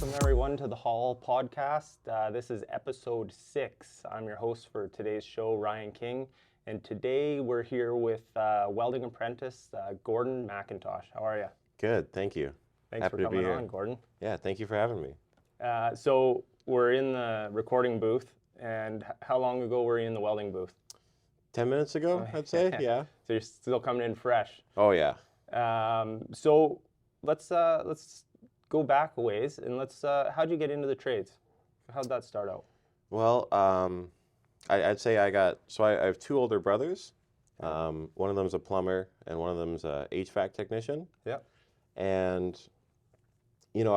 Welcome everyone to the Hall podcast. This is episode 6. I'm your host for today's show, Ryan King, and today we're here with welding apprentice Gordon McIntosh. How are you? Good, thank you. Thanks Happy for to be coming here. on, Gordon. Yeah, thank you for having me. So we're in the recording booth, and how long ago were you in the welding booth? 10 minutes ago, I'd say, yeah. So you're still coming in fresh. Oh, yeah. So let's go back a ways, and how'd you get into the trades? How'd that start out? Well, I'd say I have two older brothers. One of them's a plumber, and one of them's a HVAC technician. Yeah. And, you know,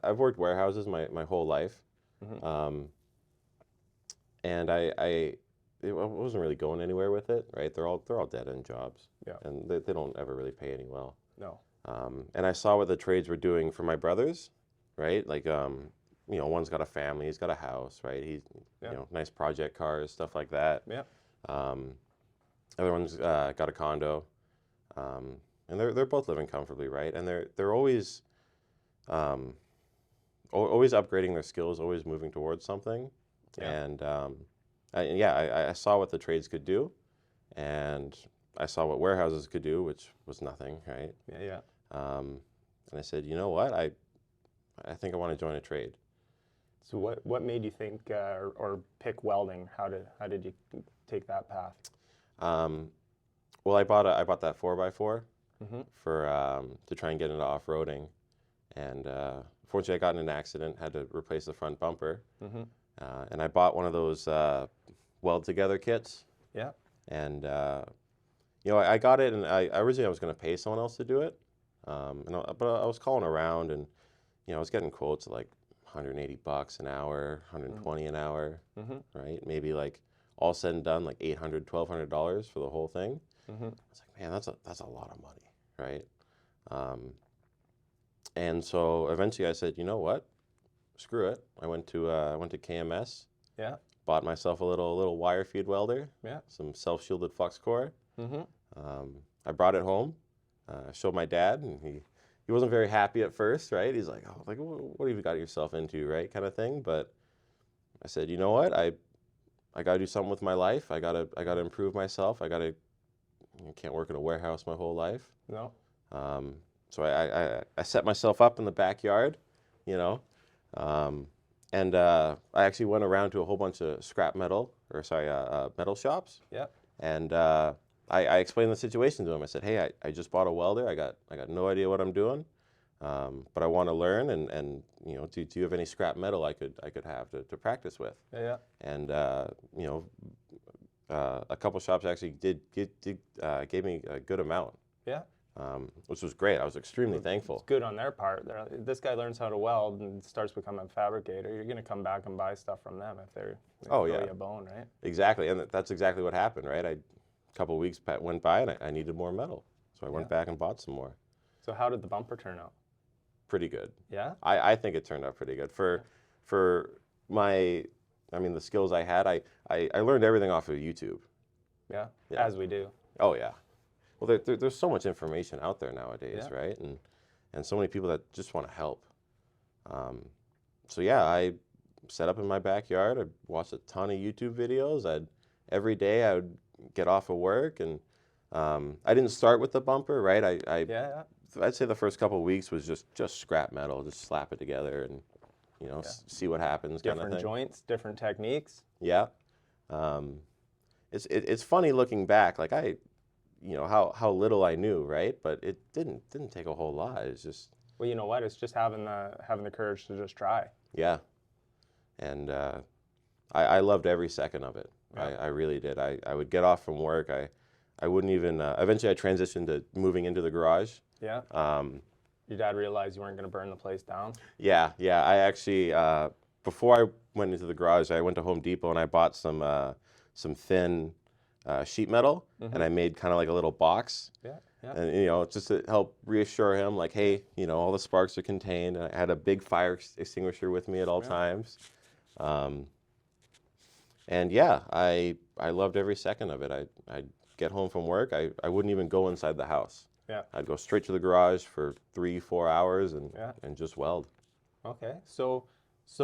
I've worked warehouses my whole life. Mm-hmm. And I wasn't really going anywhere with it, right? They're all dead-end jobs. Yeah. And they don't ever really pay any well. No. And I saw what the trades were doing for my brothers, right? Like, you know, one's got a family, he's got a house, right? He's, Yeah. you know, nice project cars, stuff like that. Yeah. Other one's got a condo, and they're both living comfortably, right? And they're always upgrading their skills, always moving towards something. Yeah. And I saw what the trades could do, and I saw what warehouses could do, which was nothing, right? Yeah. Yeah. And I said, you know what, I think I want to join a trade. So what made you think or pick welding? How did you take that path? Well, I bought that 4x4 Mm-hmm. for to try and get into off-roading, and fortunately I got in an accident, had to replace the front bumper, Mm-hmm. and I bought one of those weld together kits. Yeah. And you know, I got it, and I originally was going to pay someone else to do it, but I was calling around, and you know, I was getting quotes at like $180 an hour, $120 an hour, Mm-hmm. right? Maybe like all said and done, like $800, $1,200 for the whole thing. Mm-hmm. I was like, man, that's a lot of money, right? And so eventually I said, you know what? Screw it. I went to KMS. Yeah. Bought myself a little wire feed welder. Yeah. Some self-shielded flux core. Mm-hmm. I brought it home, showed my dad, and he wasn't very happy at first, right? He's like, oh, like what have you got yourself into, right, kind of thing. But I said, you know what? I got to do something with my life. I got to improve myself. I can't work in a warehouse my whole life. No. So I set myself up in the backyard, you know, and I actually went around to a whole bunch of metal shops. Yeah. And I explained the situation to him. I said, hey, I just bought a welder. I got no idea what I'm doing, but I want to learn. And you know, do you have any scrap metal I could have to practice with? Yeah. Yeah. And you know, a couple shops actually gave me a good amount. Yeah. Which was great. I was extremely thankful. It's good on their part. This guy learns how to weld and starts becoming a fabricator. You're going to come back and buy stuff from them if they throw you a bone, right? Exactly, and that's exactly what happened, right? A couple of weeks went by, and I needed more metal, so I went back and bought some more. So how did the bumper turn out? Pretty good. Yeah? I think it turned out pretty good. For my, I mean, the skills I had, I learned everything off of YouTube. Yeah, Yeah. as we do. Oh, yeah. Well, there's so much information out there nowadays, Yeah. right? And so many people that just want to help. So yeah, I set up in my backyard. I watched a ton of YouTube videos. Every day I would get off of work, and I didn't start with the bumper, right? Yeah. I'd say the first couple of weeks was just scrap metal, just slap it together and, you know, see what happens, kind of Different thing. joints, different techniques. Yeah. It's funny looking back, like you know, how little I knew, right? But it didn't take a whole lot. It's just, Well, you know what? It's just having the courage to just try. yeah. And I loved every second of it. Yeah. I really did. I would get off from work. I wouldn't even, eventually I transitioned to moving into the garage. Yeah. Your dad realized you weren't going to burn the place down? Yeah. I actually, before I went into the garage, I went to Home Depot and I bought some thin sheet metal, and I made kind of like a little box. Yeah. And, you know, just to help reassure him, like, hey, you know, all the sparks are contained. And I had a big fire extinguisher with me at all times. And yeah, I loved every second of it. I'd get home from work. I wouldn't even go inside the house. Yeah. I'd go straight to the garage for 3-4 hours and just weld. Okay. So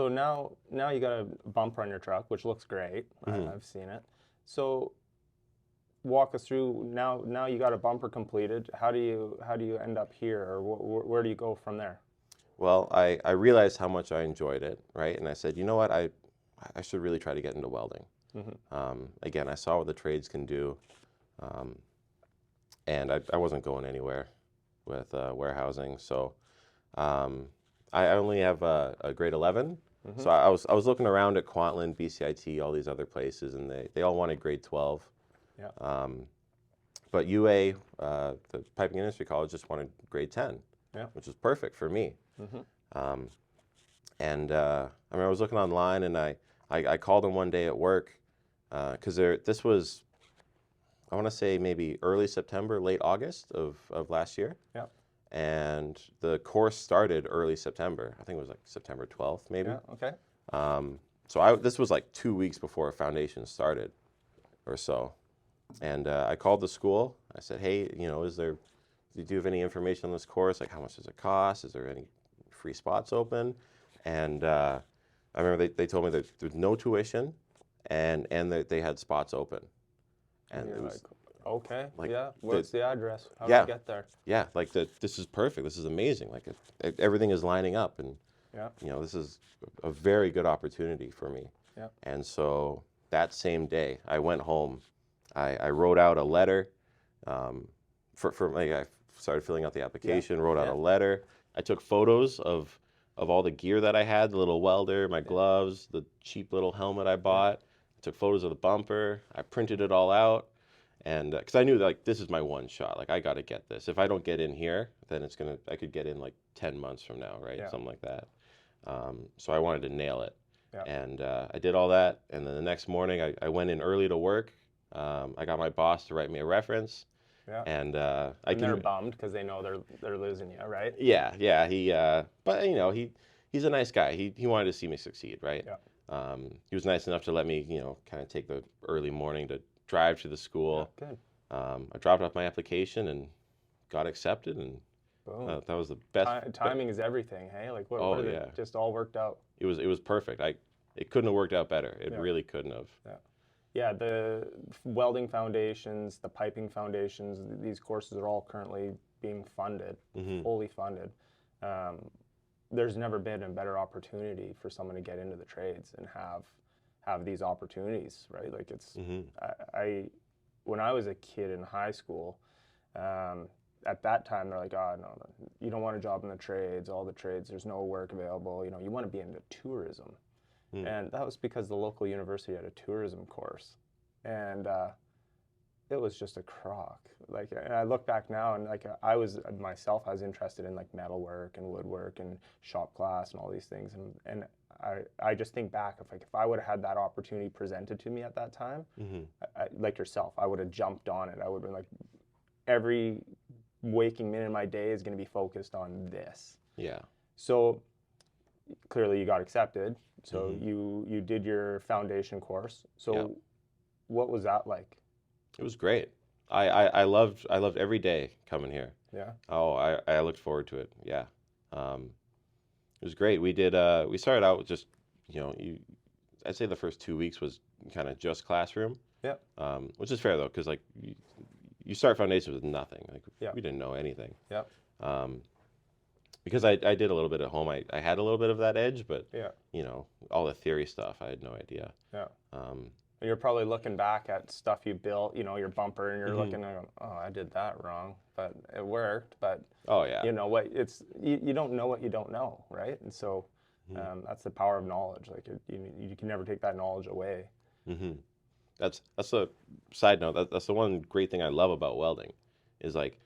now you got a bumper on your truck, which looks great. Hmm. I've seen it. So walk us through now you got a bumper completed. How do you end up here, or where do you go from there? Well, I realized how much I enjoyed it, right? And I said, you know what, I should really try to get into welding. Hmm. Again, I saw what the trades can do, um, and I wasn't going anywhere with warehousing. So um, I only have a grade 11. Hmm. So I was looking around at Kwantlen, BCIT, all these other places, and they all wanted grade 12. Yeah. Um, but UA, the Piping Industry College, just wanted grade 10, Yeah. which is perfect for me. Hmm. Um, and I mean, I was looking online, and I called them one day at work because this was, I want to say maybe early September, late August of last year. Yeah. And the course started early September. I think it was like September 12th, maybe. Yeah. Okay. So this was like 2 weeks before foundation started or so. And I called the school. I said, hey, do you have any information on this course? Like, how much does it cost? Is there any free spots open? And I remember they told me that there's no tuition and that they had spots open. And You're it like, was okay, like, yeah. What's the address? How do yeah, I get there? yeah, like this is perfect. This is amazing. Like everything is lining up, and Yeah. this is a very good opportunity for me. Yeah. And so that same day, I went home. I wrote out a letter. For like I started filling out the application. Wrote out Yeah. a letter. I took photos of all the gear that I had, the little welder, my gloves, the cheap little helmet I bought. I took photos of the bumper. I printed it all out. And because I knew like this is my one shot, like I got to get this. If I don't get in here, then I could get in like 10 months from now, right? Yeah. Something like that. So I wanted to nail it. Yeah. And I did all that. And then the next morning, I went in early to work. I got my boss to write me a reference. Yeah. And And they're bummed because they know they're losing you, right? yeah, but he's a nice guy. He wanted to see me succeed, right? Yeah. He was nice enough to let me, kind of take the early morning to drive to the school. Yeah. Good. I dropped off my application and got accepted, and Boom. that was the best. Timing is everything, hey? Like Oh what if yeah, it just all worked out? it was perfect. It couldn't have worked out better. It Yeah. really couldn't have. Yeah. Yeah, the welding foundations, the piping foundations, these courses are all currently being funded, Hmm. fully funded. Um, there's never been a better opportunity for someone to get into the trades and have these opportunities, right? Like Hmm. I when I was a kid in high school, at that time they're like, oh no, you don't want a job in the trades, all the trades, there's no work available. You want to be into tourism. Mm. And that was because the local university had a tourism course, and it was just a crock. Like, and I look back now, and like I was interested in like metalwork and woodwork and shop class and all these things, and I just think back if I would have had that opportunity presented to me at that time, Hmm. like yourself, I would have jumped on it. I would have been like, every waking minute of my day is going to be focused on this. Yeah. So clearly you got accepted. So Hmm. you did your foundation course. So Yep. what was that like? It was great. I loved every day coming here. Yeah. Oh, I looked forward to it. Yeah. It was great. We started out with just, I'd say the first 2 weeks was kind of just classroom. Yeah. Which is fair though, because like you start foundation with nothing. Like Yeah. we didn't know anything. Yeah. Um, because I did a little bit at home. I had a little bit of that edge, but Yeah. all the theory stuff, I had no idea. Yeah. Um, And you're probably looking back at stuff you built, your bumper, and you're Mhm. looking at, oh, I did that wrong, but it worked. But oh yeah. you don't know what you don't know, right? And so Mhm. that's the power of knowledge. Like you can never take that knowledge away. Hmm. That's a side note. That's the one great thing I love about welding, is like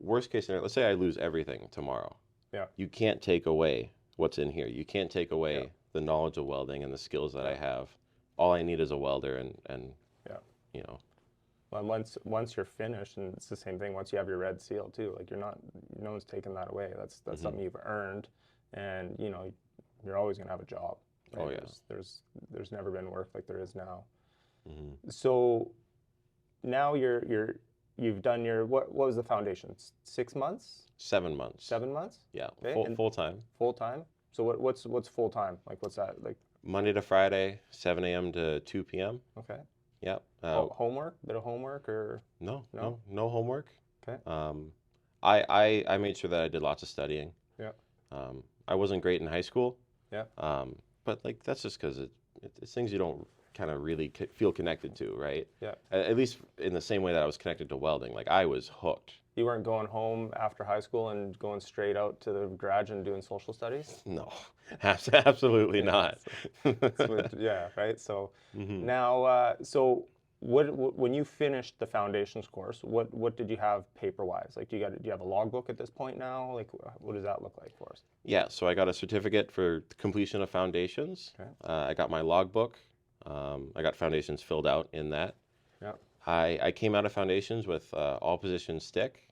worst case scenario. Let's say I lose everything tomorrow. Yeah. You can't take away what's in here. You can't take away Yeah. the knowledge of welding and the skills that I Yeah. have. All I need is a welder, and Yeah. you know. Well, once you're finished, and it's the same thing. Once you have your red seal too, like no one's taking that away. That's Mhm. something you've earned, and you're always gonna have a job. Right? Oh yeah. There's never been work like there is now. Hmm. So now you've done your what was the foundation? 6 months? 7 months. 7 months? Yeah. Okay, Full and full time. full time? So what's full time? Like what's that like? Monday to Friday, 7 a.m. to 2 p.m. Okay. Yep. Homework? Bit of homework or No, no? no homework. Okay. I made sure that I did lots of studying. Yeah. I wasn't great in high school. Yeah. But like that's just because it's things you don't kind of really feel connected to, right? Yeah. At least in the same way that I was connected to welding. Like I was hooked. You weren't going home after high school and going straight out to the garage and doing social studies? No, absolutely not. Yeah, right. So hmm now, so when you finished the foundations course, what did you have paper wise? Like, do you have a logbook at this point now? Like, what does that look like for us? Yeah, so I got a certificate for completion of foundations. Okay. I got my logbook. I got foundations filled out in that. Yeah. I came out of foundations with all position stick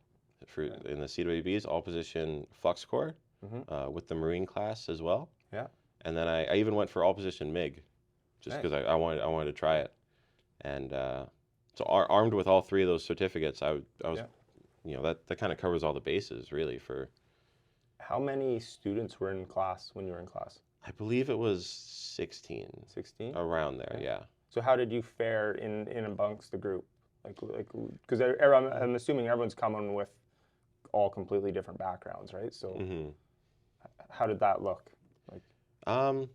for in the CWBs, all position flux core with the Marine class as well. Yeah. And then I even went for all position MIG, just because I wanted to try it. And so armed with all three of those certificates, I was that kind of covers all the bases really for. How many students were in class when you were in class? I believe it was 16. 16? Around there, Okay. yeah. So how did you fare in amongst the group? Like, because I'm assuming everyone's coming with all completely different backgrounds, right? So how did that look? Like,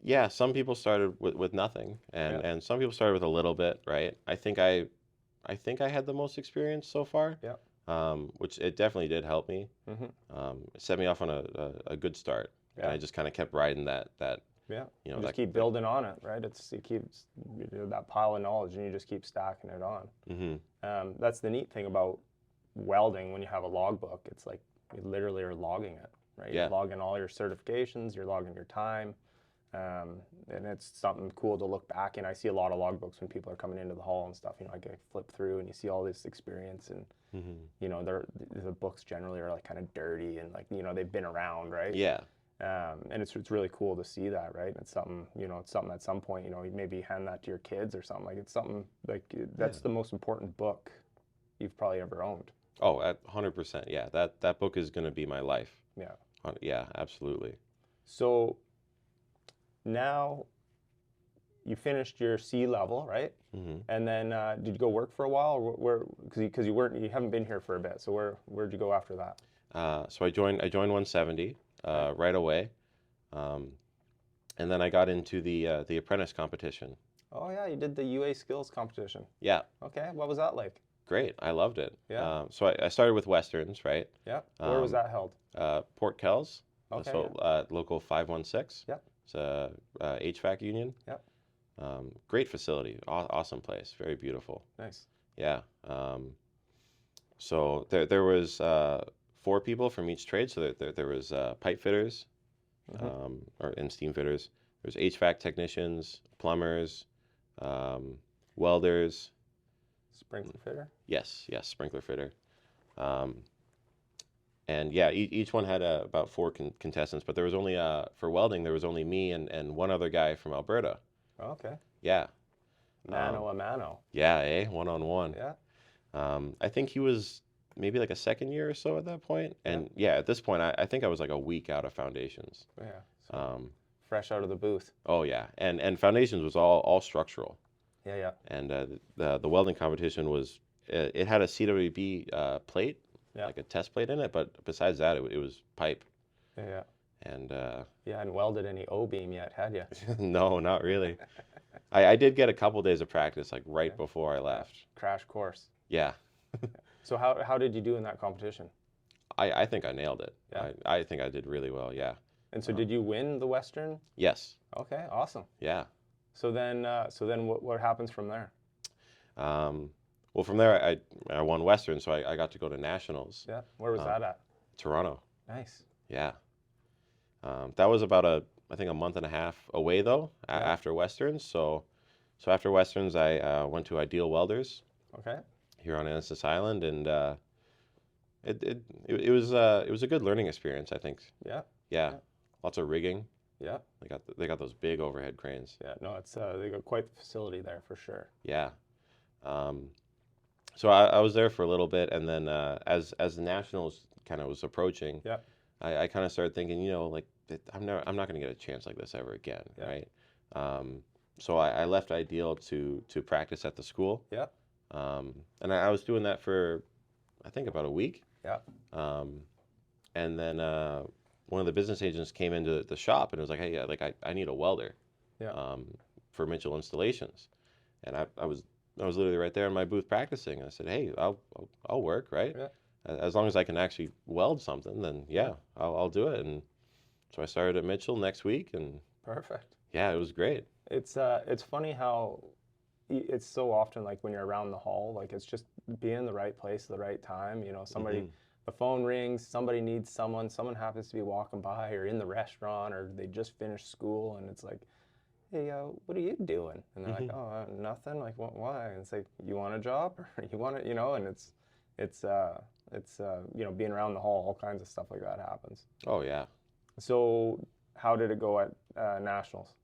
yeah, some people started with nothing, and some people started with a little bit, right? I think I had the most experience so far. Yeah. Which it definitely did help me. It set me off on a good start, and I just kind of kept riding that. Yeah. You just keep building on it, right? It keeps that pile of knowledge, and you just keep stacking it on. That's the neat thing about welding. When you have a logbook, it's like you literally are logging it, right? Yeah. You're logging all your certifications, you're logging your time, and it's something cool to look back. And I see a lot of logbooks when people are coming into the hall and stuff. I get flip through, and you see all this experience, and the books generally are like kind of dirty, and like they've been around, right? Yeah. And it's really cool to see that, right? It's something, it's something at some point, you maybe hand that to your kids or something. Like it's something like that's the most important book you've probably ever owned. Oh, at 100%. Yeah, that book is going to be my life. Yeah. Yeah, absolutely. So now you finished your C level, right? And then did you go work for a while, or where? Because you haven't been here for a bit. So where'd you go after that? So I joined 170 right away, and then I got into the Apprentice competition. Oh yeah, you did the UA skills competition. Yeah. Okay, what was that like? Great, I loved it. Yeah. So I started with Westerns, right? Yeah. Where was that held? Port Kells. Okay. So local 516. Yep. It's a HVAC union. Yep. Great facility, awesome place, very beautiful. Nice. Yeah. So there was 4 people from each trade. So there was pipe fitters, and steam fitters. There's HVAC technicians, plumbers, welders. Sprinkler fitter? Yes, sprinkler fitter. And yeah, each one had about 4 contestants, but there was only, for welding, there was only me and one other guy from Alberta. Oh, okay. Yeah. Mano a mano. Yeah, one-on-one. Yeah. I think he was maybe like a second year or so at that point. And yeah, at this point, I think I was like a week out of foundations. Yeah. So fresh out of the booth. Oh yeah, and foundations was all structural. Yeah. And the welding competition was, it had a CWB plate, like a test plate in it, but besides that, it was pipe. Yeah. And you hadn't welded any O-beam yet, had you? no, not really. I did get a couple days of practice, like right before I left. Crash course. Yeah. So how did you do in that competition? I think I nailed it. Yeah. I think I did really well, yeah. And so did you win the Western? Yes. Okay, awesome. Yeah. So then what happens from there? Well, from there, I won Western, so I got to go to Nationals. Yeah. Where was that at? Toronto. Nice. Yeah. That was about I think a month and a half away though, after Westerns. So after Westerns, I went to Ideal Welders. Okay. Here on Anniston Island, and it was a good learning experience, I think. Yeah. Lots of rigging. Yeah. They got those big overhead cranes. Yeah. No, it's they got quite the facility there for sure. Yeah. So I was there for a little bit, and then as the Nationals kind of was approaching, I kind of started thinking, like I'm not going to get a chance like this ever again, Yeah. right? So I left Ideal to practice at the school. Yeah. And I was doing that for, I think, about a week. Yeah. And then one of the business agents came into the shop and was like, hey, yeah, like I need a welder Yeah. for Mitchell Installations. And I was literally right there in my booth practicing. I said, hey, I'll work, right? Yeah. As long as I can actually weld something, then yeah, I'll do it. And so I started at Mitchell next week, and Perfect. yeah, it was great. It's funny how it's so often like when you're around the hall, like it's just being in the right place at the right time. You know, somebody, the phone rings, somebody needs someone happens to be walking by or in the restaurant or they just finished school and it's like, hey, what are you doing? And they're like, oh, nothing. Like, why? And it's like, you want a job or you want it, you know? And it's you know, being around the hall, all kinds of stuff like that happens. Oh yeah. So how did it go at Nationals?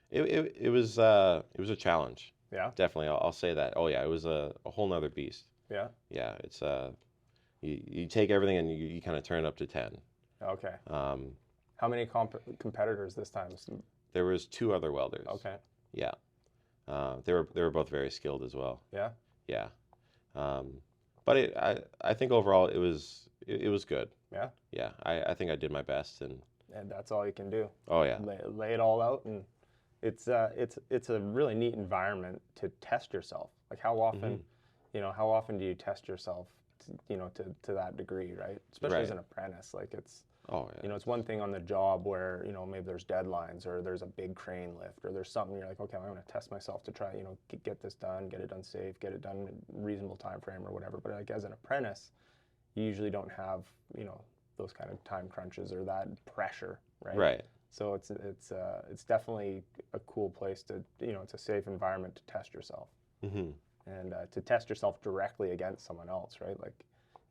It was a challenge. Yeah. Definitely, I'll say that. Oh yeah, it was a whole nother beast. Yeah. Yeah, it's you take everything and you kind of turn it up to 10. Okay. How many competitors this time? There was 2 other welders. Okay. Yeah. They were both very skilled as well. Yeah. Yeah. But I think overall it was good. Yeah. Yeah. I think I did my best, and that's all you can do. oh yeah. Lay it all out, and it's a really neat environment to test yourself. Like how often, you know, how often do you test yourself, you know, to that degree, right? Especially as an apprentice, like it's, oh yeah. you know, it's one thing on the job where, you know, maybe there's deadlines or there's a big crane lift or there's something you're like, okay, I'm going to test myself to try, you know, get this done, get it done safe, get it done in a reasonable time frame or whatever. But like as an apprentice, you usually don't have, you know, those kind of time crunches or that pressure, right? Right. So it's definitely a cool place to, you know, it's a safe environment to test yourself and to test yourself directly against someone else, right? Like,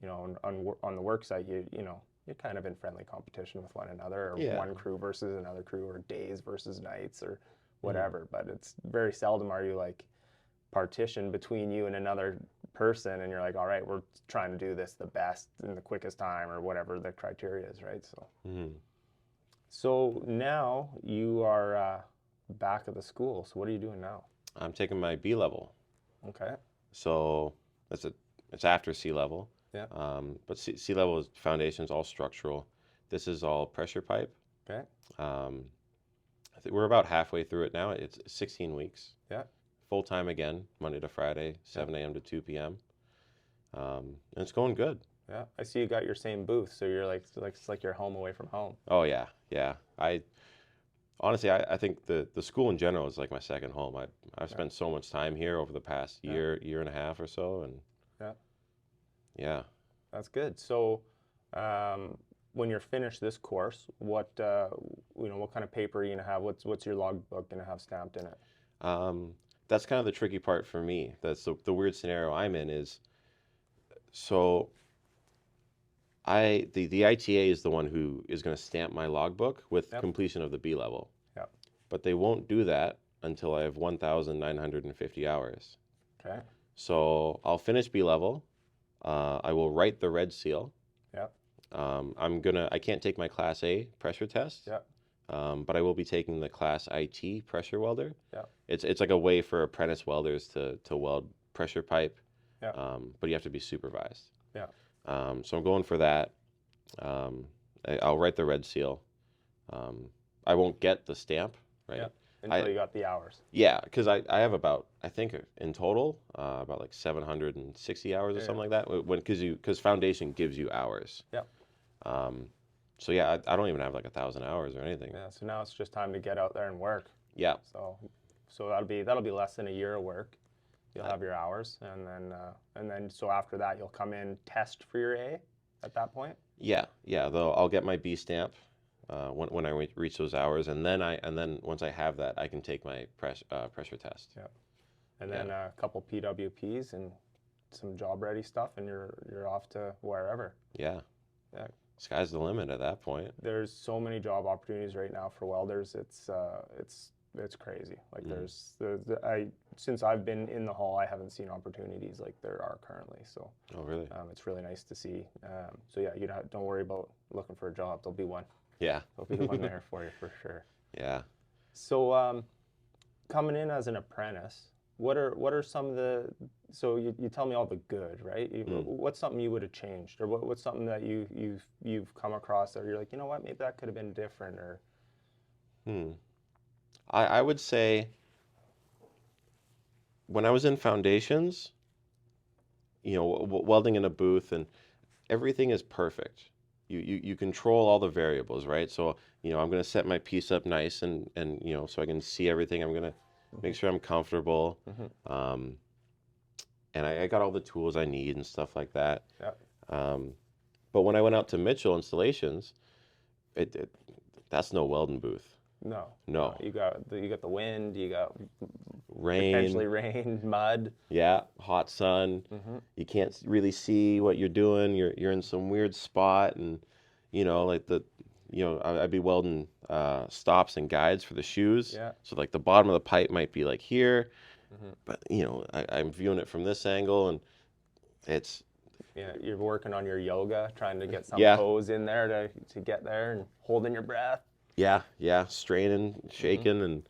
you know, on the work site, you know, you're kind of in friendly competition with one another, or one crew versus another crew, or days versus nights, or whatever. But it's very seldom are you like partitioned between you and another person, and you're like, all right, we're trying to do this the best in the quickest time, or whatever the criteria is, right? So, so now you are back at the school. So what are you doing now? I'm taking my B level. Okay. So it's after C level. Yeah. But C level is foundations, all structural. This is all pressure pipe. Okay. I think we're about halfway through it now. It's 16 weeks. Yeah. Full time again, Monday to Friday, 7 a.m. to 2 p.m. And it's going good. Yeah. I see you got your same booth, so you're like it's like you're home away from home. Oh yeah, yeah. Honestly, I think the school in general is like my second home. I've spent so much time here over the past year and a half or so, and yeah. That's good. So, when you're finished this course, what you know, what kind of paper are you gonna have? What's your logbook gonna have stamped in it? That's kind of the tricky part for me. That's the weird scenario I'm in is, so the ITA is the one who is going to stamp my logbook with completion of the B level. Yep. But they won't do that until I have 1,950 hours. Okay. So I'll finish B level. I will write the red seal. Yep. I can't take my Class A pressure test. Yep. But I will be taking the Class IT pressure welder. Yeah. It's like a way for apprentice welders to weld pressure pipe. Yeah. But you have to be supervised. Yeah. So I'm going for that. I'll write the red seal. I won't get the stamp, right? Yeah. Until you got the hours. Yeah, because I have about, I think in total, about like 760 hours or something like that. Because foundation gives you hours. Yeah. So yeah, I don't even have like 1,000 hours or anything. Yeah. So now it's just time to get out there and work. Yeah. So that'll be less than a year of work. You'll have your hours, and then so after that you'll come in, test for your A at that point. Yeah. I'll get my B stamp when I reach those hours, and then once I have that, I can take my pressure test. Yeah. And then a couple PWPs and some job ready stuff, and you're off to wherever. Yeah. Yeah. Sky's the limit at that point. There's so many job opportunities right now for welders. It's crazy. Like since I've been in the hall, I haven't seen opportunities like there are currently. So oh really? It's really nice to see. So yeah, don't worry about looking for a job. There'll be one. Yeah. There'll be one there for you for sure. Yeah. So coming in as an apprentice, what are some of the, so you tell me all the good, right? What's something you would have changed, or what's something that you've come across that you're like, you know what, maybe that could have been different, or I would say when I was in foundations, welding in a booth and everything is perfect. You control all the variables, right? So, I'm going to set my piece up nice and so I can see everything. I'm going to make sure I'm comfortable. And I got all the tools I need and stuff like that. Yeah. But when I went out to Mitchell Installations, that's no welding booth. No. You got the wind, you got Rain. potentially rain, mud. Yeah, hot sun. You can't really see what you're doing. You're in some weird spot, and I'd be welding stops and guides for the shoes. Yeah. So like the bottom of the pipe might be like here, but I'm viewing it from this angle, and it's you're working on your yoga, trying to get some pose in there to get there and holding your breath. Yeah, straining, shaking, and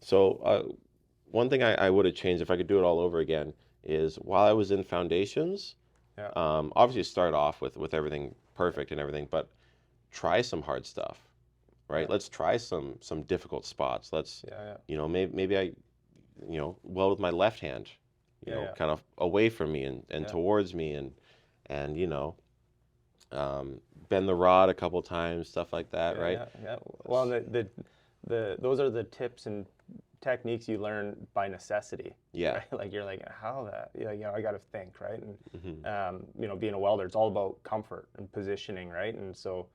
so one thing I would have changed if I could do it all over again is while I was in foundations, obviously start off with everything perfect and everything, but try some hard stuff, right? Let's try some difficult spots. Let's maybe I weld with my left hand, kind of away from me and towards me and bend the rod a couple times, stuff like that, right? Yeah. Well, those are the tips and techniques you learn by necessity. Yeah. Right? Like you're like, how that? I got to think, right? And being a welder, it's all about comfort and positioning, right? And so,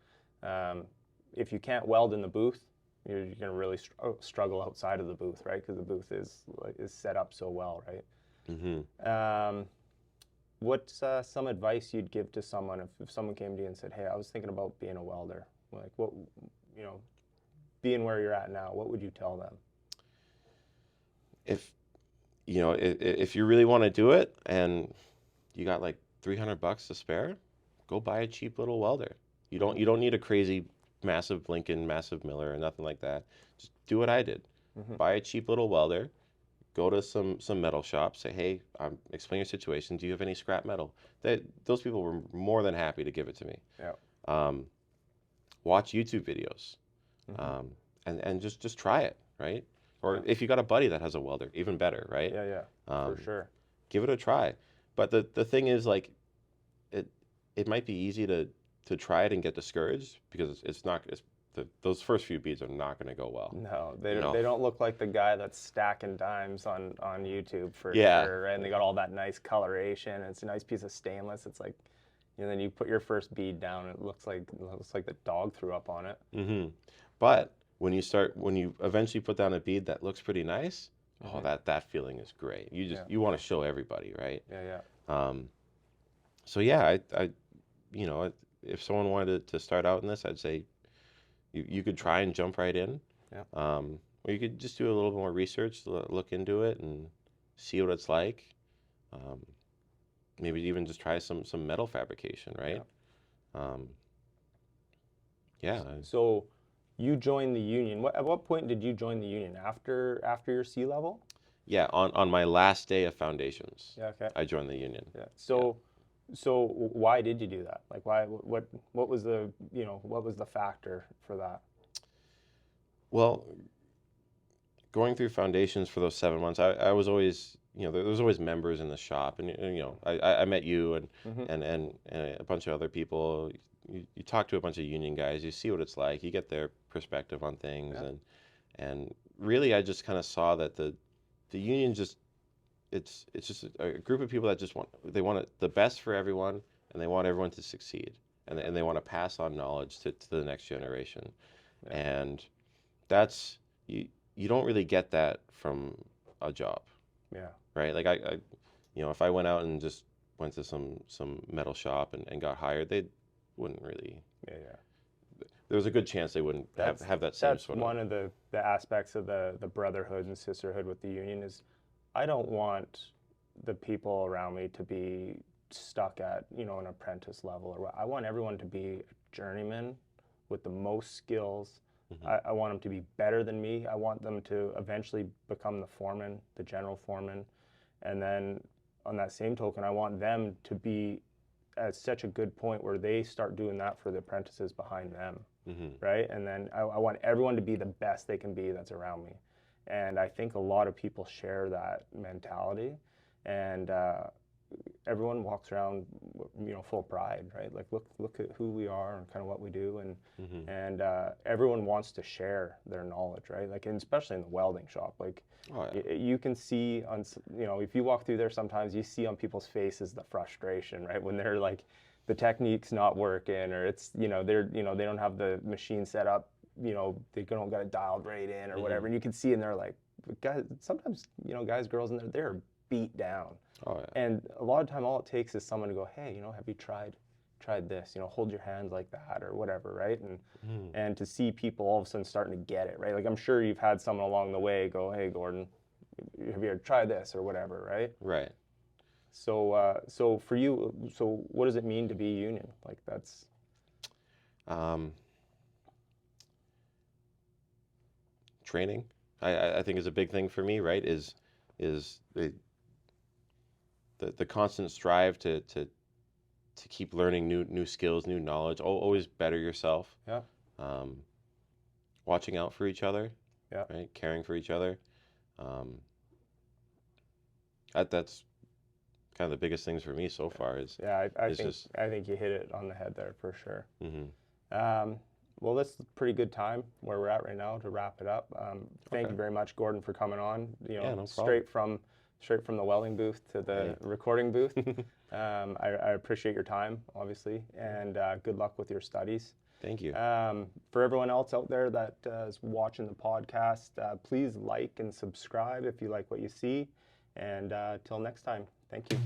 if you can't weld in the booth, you're gonna really struggle outside of the booth, right? Because the booth is set up so well, right? What's some advice you'd give to someone if someone came to you and said, hey, I was thinking about being a welder, like what, being where you're at now, what would you tell them? If you really want to do it and you got like $300 to spare, go buy a cheap little welder. You don't need a crazy massive Lincoln, massive Miller, or nothing like that. Just do what I did. Buy a cheap little welder. Go to some metal shops. Say, hey, explain your situation. Do you have any scrap metal? Those people were more than happy to give it to me. Yeah. Watch YouTube videos, and just try it, right? Or if you got a buddy that has a welder, even better, right? Yeah. For sure. Give it a try. But the thing is, like, it might be easy to try it and get discouraged because those first few beads are not going to go well. No, they don't look like the guy that's stacking dimes on YouTube for sure, right? And they got all that nice coloration. It's a nice piece of stainless. It's like, then you put your first bead down, it looks like the dog threw up on it. But when you eventually put down a bead that looks pretty nice, that feeling is great. You want to show everybody, right? Yeah. So yeah, I if someone wanted to start out in this, I'd say you could try and jump right in. Yeah. Or you could just do a little more research, look into it, and see what it's like. Maybe even just try some metal fabrication, right? Yeah. So you joined the union. At what point did you join the union? After your C level? Yeah, on my last day of foundations. Yeah. Okay. I joined the union. Yeah. So why did you do that? Like why? What was the what was the factor for that? Well, going through foundations for those 7 months, I was always there was always members in the shop, and I met you and a bunch of other people. You talk to a bunch of union guys, you see what it's like, you get their perspective on things, and really I just kind of saw that the union it's just a group of people that they want the best for everyone, and they want everyone to succeed, and they want to pass on knowledge to the next generation, and that's you don't really get that from a job. Yeah. Right. Like I if I went out and just went to some metal shop and got hired, they wouldn't really. Yeah. There was a good chance they wouldn't have that same that's sort of. One of the aspects of the Brotherhood and Sisterhood with the union is I don't want the people around me to be stuck at an apprentice level, or I want everyone to be a journeyman with the most skills. Mm-hmm. I want them to be better than me. I want them to eventually become the foreman, the general foreman. And then on that same token, I want them to be at such a good point where they start doing that for the apprentices behind them, Mm-hmm. right? And then I want everyone to be the best they can be that's around me. And I think a lot of people share that mentality, and everyone walks around, full of pride, right? Like, look at who we are and kind of what we do, Mm-hmm. and everyone wants to share their knowledge, right? Like, and especially in the welding shop, like, Oh, yeah. you can see on, if you walk through there, sometimes you see on people's faces the frustration, right? When they're like, the technique's not working, or it's, they don't have the machine set up, they don't got it dialed right in or Mm-hmm. whatever, and you can see in there, like, guys, sometimes, guys, girls in there, they're beat down. Oh, yeah. And a lot of time, all it takes is someone to go, hey, have you tried this? Hold your hands like that or whatever, right? And Mm-hmm. and to see people all of a sudden starting to get it, right? Like, I'm sure you've had someone along the way go, hey, Gordon, have you ever tried this or whatever, right? Right. So for you, so what does it mean to be union? Like, that's Training, I think, is a big thing for me, right? Is the constant strive to keep learning new skills, new knowledge, always better yourself. Yeah. Watching out for each other. Yeah. Right. Caring for each other. That's kind of the biggest things for me so far. Yeah, I It's think just- I think you hit it on the head there for sure. Mm-hmm. Well, that's a pretty good time where we're at right now to wrap it up. Thank Okay. you very much, Gordon, for coming on. Yeah, no problem. Straight from the welding booth to the Hey. recording booth. I appreciate your time, obviously, and good luck with your studies. Thank you. For everyone else out there that is watching the podcast, please like and subscribe if you like what you see. And till next time, thank you.